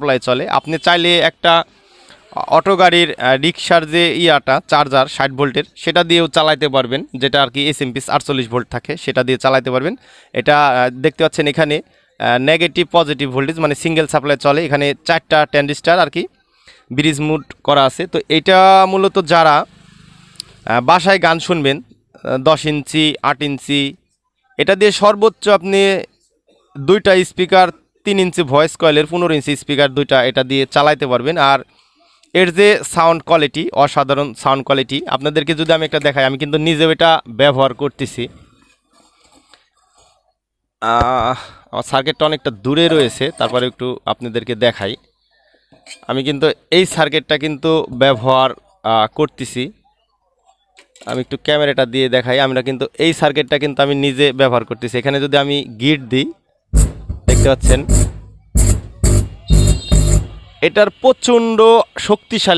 Supply চলে। আপনি চাইলে একটা অটো গাড়ির রিক্সার যে চার্জার 60 ভোল্টের সেটা দিয়েও চালাতে পারবেন, যেটা আর কি SMP 48 ভোল্ট থাকে, সেটা দিয়ে চালাতে পারবেন। এটা দেখতে পাচ্ছেন এখানে নেগেটিভ পজিটিভ ভোল্টেজ মানে সিঙ্গেল সাপ্লাই চলে। এখানে 4টা ট্রানজিস্টর আর কি ব্রিজ মুড করা আছে। তো এটা মূলত যারা বাসায় গান শুনবেন 10 ইঞ্চি 8 ইঞ্চি, এটা দিয়ে সর্বোচ্চ আপনি 2টা স্পিকার 3 ইঞ্চি ভয়েস কয়েলের 15 ইঞ্চি স্পিকার 2টা এটা দিয়ে চালাইতে পারবেন। আর এর যে সাউন্ড কোয়ালিটি, অসাধারণ সাউন্ড কোয়ালিটি। আপনাদেরকে যদি আমি একটা দেখাই, আমি কিন্তু নিজেও এটা ব্যবহার করতেছি। আমার সার্কিটটা অনেকটা দূরে রয়েছে, তারপরে একটু আপনাদেরকে দেখাই। আমি কিন্তু এই সার্কিটটা কিন্তু ব্যবহার করতেছি। আমি একটু ক্যামেরাটা দিয়ে দেখাই। আমরা কিন্তু এই সার্কিটটা কিন্তু আমি নিজে ব্যবহার করতেছি। এখানে যদি আমি গিট দিই, দেখতে পাচ্ছেন এটার প্রচণ্ড শক্তিশালী